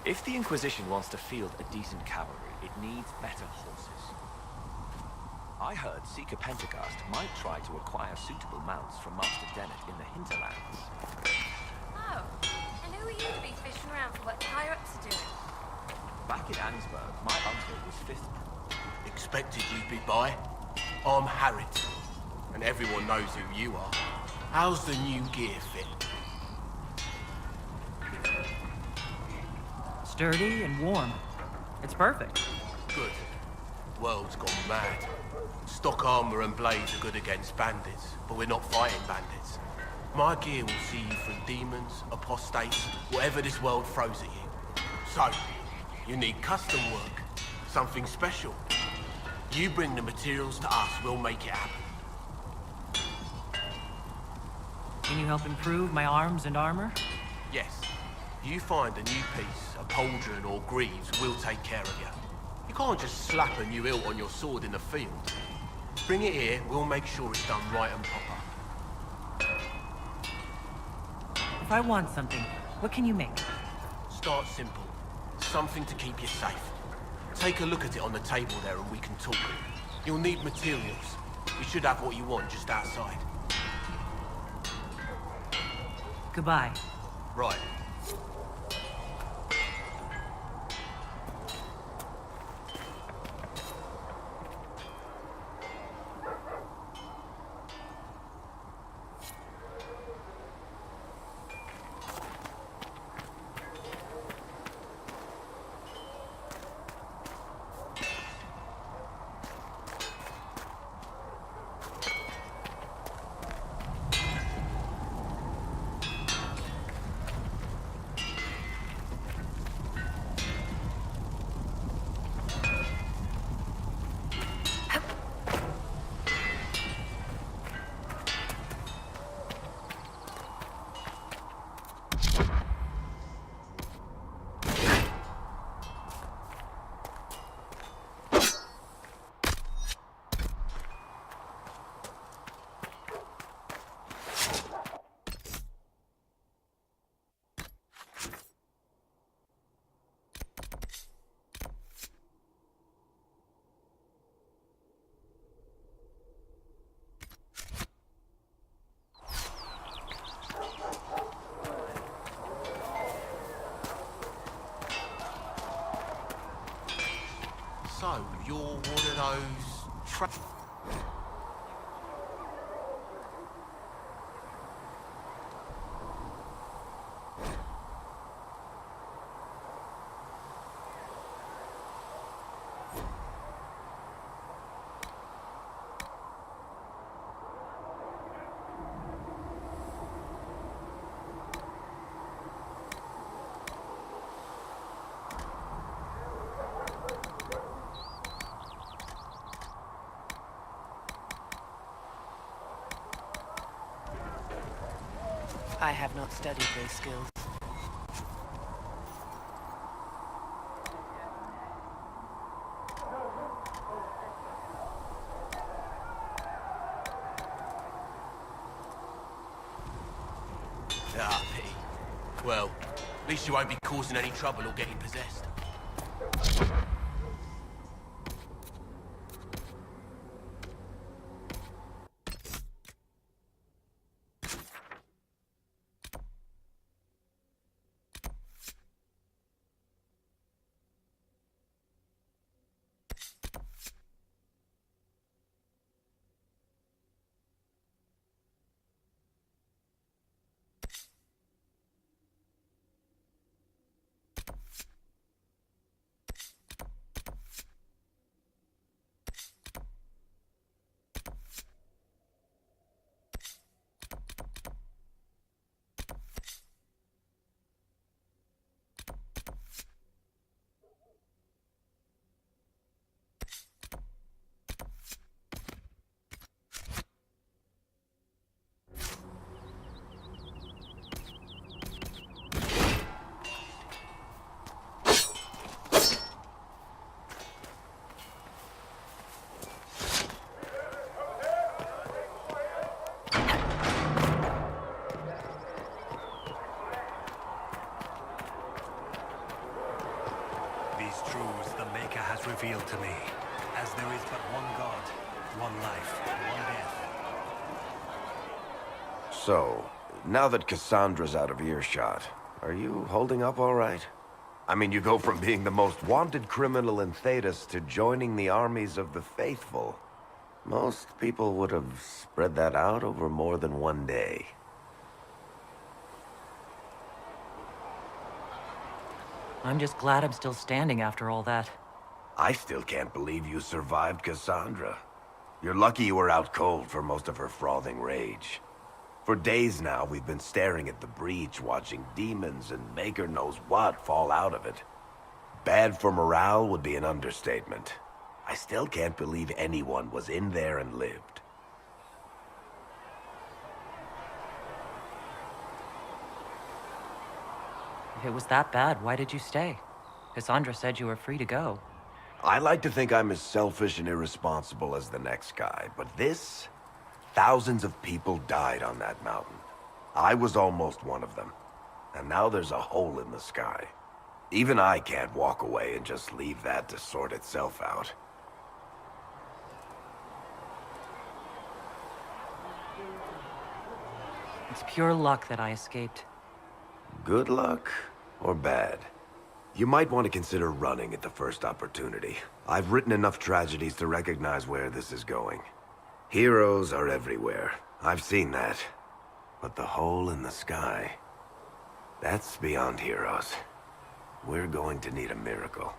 If the Inquisition wants to field a decent cavalry, it needs better horses. I heard Seeker Pentecost might try to acquire suitable mounts from Master Dennett in the hinterlands. Oh, and who are you to be fishing around for what higher-ups are doing? Back in Ansburg, my uncle was 5th. Expected you'd be by. I'm Harriet, and everyone knows who you are. How's the new gear fit? Sturdy and warm. It's perfect. Good. World's gone mad. Stock armor and blades are good against bandits, but we're not fighting bandits. My gear will see you through demons, apostates, whatever this world throws at you. So, you need custom work, something special. You bring the materials to us, we'll make it happen. Can you help improve my arms and armor? Yes. You find a new piece, a pauldron or greaves, we'll take care of you. You can't just slap a new hilt on your sword in the field. Bring it here, we'll make sure it's done right and proper. If I want something, what can you make? Start simple. Something to keep you safe. Take a look at it on the table there and we can talk. You'll need materials. We should have what you want just outside. Goodbye. Right. So, you're one of those I have not studied those skills. Ah, pity. Well, at least you won't be causing any trouble or getting possessed. So, now that Cassandra's out of earshot, are you holding up all right? I mean, you go from being the most wanted criminal in Thedas to joining the armies of the faithful. Most people would have spread that out over more than one day. I'm just glad I'm still standing after all that. I still can't believe you survived Cassandra. You're lucky you were out cold for most of her frothing rage. For days now, we've been staring at the breach, watching demons and maker knows what fall out of it. Bad for morale would be an understatement. I still can't believe anyone was in there and lived. If it was that bad, why did you stay? Cassandra said you were free to go. I like to think I'm as selfish and irresponsible as the next guy, but this... Thousands of people died on that mountain. I was almost one of them. And now there's a hole in the sky. Even I can't walk away and just leave that to sort itself out. It's pure luck that I escaped. Good luck or bad? You might want to consider running at the first opportunity. I've written enough tragedies to recognize where this is going. Heroes are everywhere. I've seen that. But the hole in the sky... that's beyond heroes. We're going to need a miracle.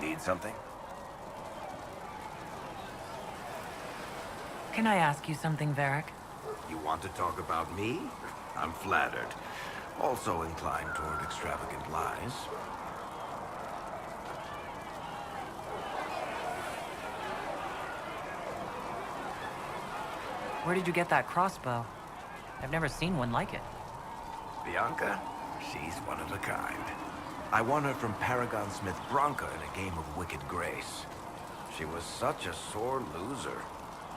Need something? Can I ask you something, Varric? You want to talk about me? I'm flattered. Also inclined toward extravagant lies. Where did you get that crossbow? I've never seen one like it. Bianca? She's one of a kind. I won her from Paragon Smith Bronca in a game of Wicked Grace. She was such a sore loser.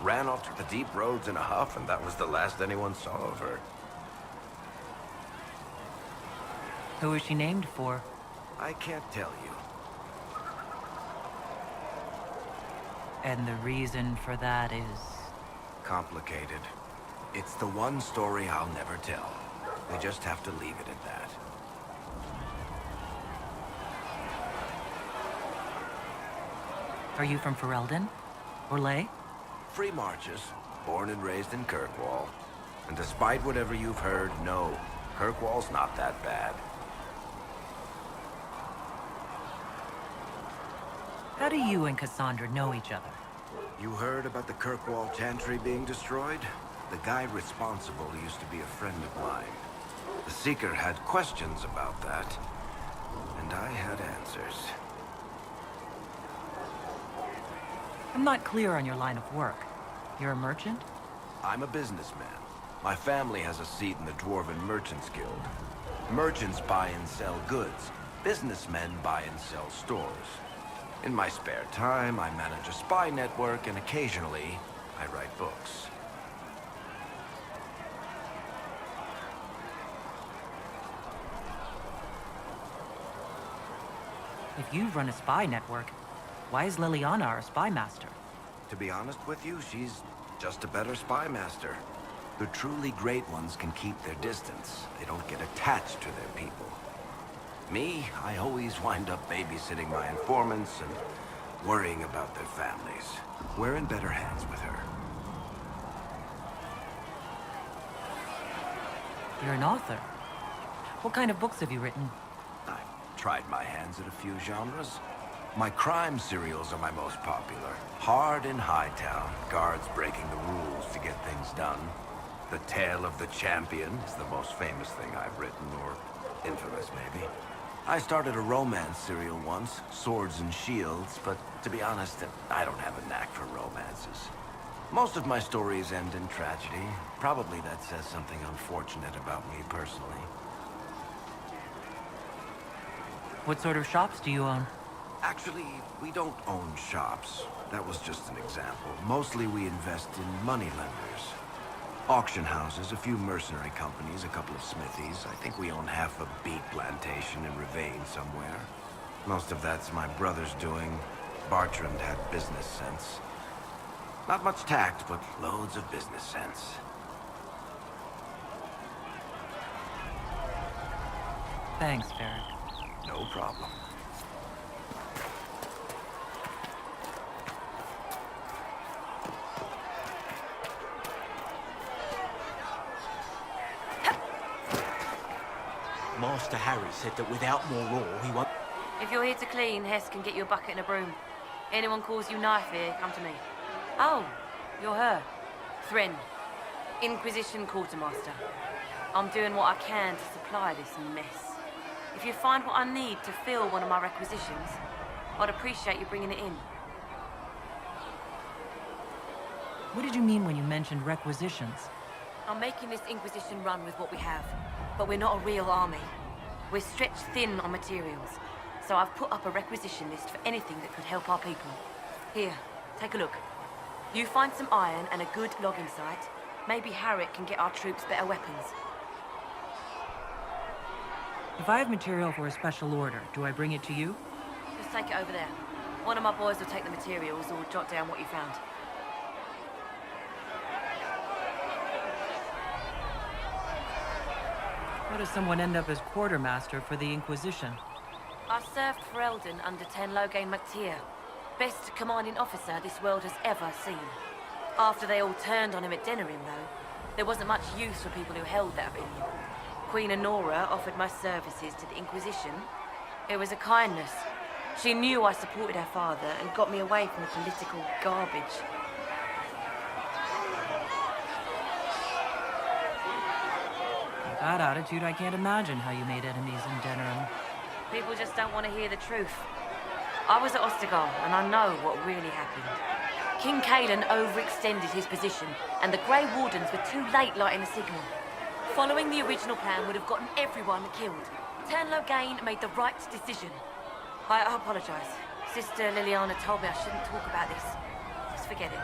Ran off to the deep roads in a huff, and that was the last anyone saw of her. Who is she named for? I can't tell you. And the reason for that is... Complicated. It's the one story I'll never tell. We just have to leave it at that. Are you from Ferelden? Or Ley? Free Marches, born and raised in Kirkwall. And despite whatever you've heard, no, Kirkwall's not that bad. How do you and Cassandra know each other? You heard about the Kirkwall Chantry being destroyed? The guy responsible used to be a friend of mine. The Seeker had questions about that, and I had answers. I'm not clear on your line of work. You're a merchant? I'm a businessman. My family has a seat in the Dwarven Merchants Guild. Merchants buy and sell goods. Businessmen buy and sell stores. In my spare time, I manage a spy network, and occasionally, I write books. If you run a spy network, why is Liliana our spy master? To be honest with you, she's just a better spy master. The truly great ones can keep their distance. They don't get attached to their people. Me, I always wind up babysitting my informants and worrying about their families. We're in better hands with her. You're an author. What kind of books have you written? I've tried my hands at a few genres. My crime serials are my most popular. Hard in Hightown, guards breaking the rules to get things done. The Tale of the Champion is the most famous thing I've written, or infamous maybe. I started a romance serial once, Swords and Shields, but to be honest, I don't have a knack for romances. Most of my stories end in tragedy. Probably that says something unfortunate about me personally. What sort of shops do you own? Actually, we don't own shops. That was just an example. Mostly we invest in money lenders. Auction houses, a few mercenary companies, a couple of smithies. I think we own half a beet plantation in Ravane somewhere. Most of that's my brother's doing. Bartrand had business sense. Not much tact, but loads of business sense. Thanks, Varric. No problem. Master Harry said that without more ore, he won't... If you're here to clean, Hess can get you a bucket and a broom. Anyone calls you knife here, come to me. Oh, you're her. Thren. Inquisition quartermaster. I'm doing what I can to supply this mess. If you find what I need to fill one of my requisitions, I'd appreciate you bringing it in. What did you mean when you mentioned requisitions? I'm making this Inquisition run with what we have, but we're not a real army. We're stretched thin on materials, so I've put up a requisition list for anything that could help our people. Here, take a look. You find some iron and a good logging site, maybe Harriet can get our troops better weapons. If I have material for a special order, do I bring it to you? Just take it over there. One of my boys will take the materials or jot down what you found. How does someone end up as quartermaster for the Inquisition? I served for Eldon under Tenlogain MacTier. Best commanding officer this world has ever seen. After they all turned on him at Denerim, though, there wasn't much use for people who held that opinion. Queen Honora offered my services to the Inquisition. It was a kindness. She knew I supported her father and got me away from the political garbage. With that attitude, I can't imagine how you made enemies in Denerim. People just don't want to hear the truth. I was at Ostagar, and I know what really happened. King Caelan overextended his position, and the Grey Wardens were too late lighting the signal. Following the original plan would have gotten everyone killed. Tenlogain made the right decision. I apologize. Sister Liliana told me I shouldn't talk about this. Just forget it.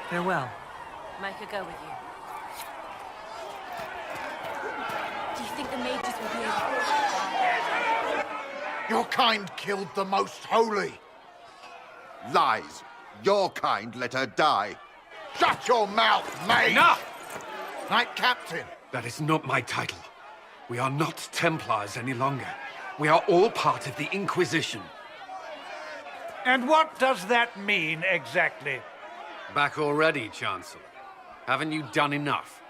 Farewell. Make her go with you. Do you think the mages will be able... Your kind killed the most holy. Lies. Your kind let her die. Shut your mouth, mate! Enough! Knight Captain. That is not my title. We are not Templars any longer. We are all part of the Inquisition. And what does that mean, exactly? Back already, Chancellor. Haven't you done enough?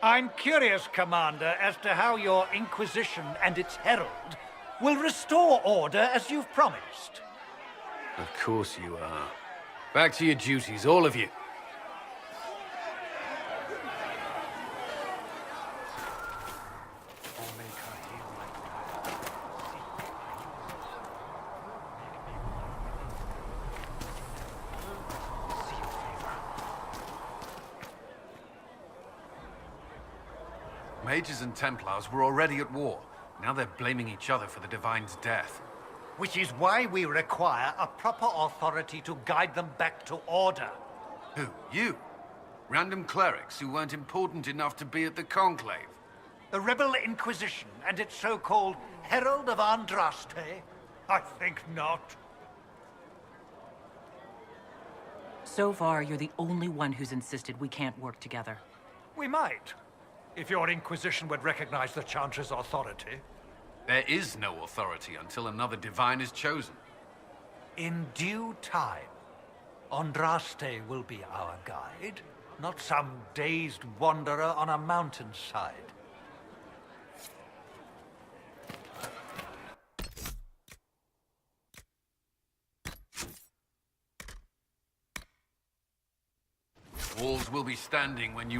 I'm curious, Commander, as to how your Inquisition and its herald will restore order as you've promised. Of course you are. Back to your duties, all of you. Mages and Templars were already at war. Now they're blaming each other for the Divine's death. Which is why we require a proper authority to guide them back to order. Who? You? Random clerics who weren't important enough to be at the Conclave? The Rebel Inquisition and its so-called Herald of Andraste? I think not. So far, you're the only one who's insisted we can't work together. We might, if your Inquisition would recognize the Chancellor's authority. There is no authority until another Divine is chosen. In due time, Andraste will be our guide, not some dazed wanderer on a mountainside. Walls will be standing when you...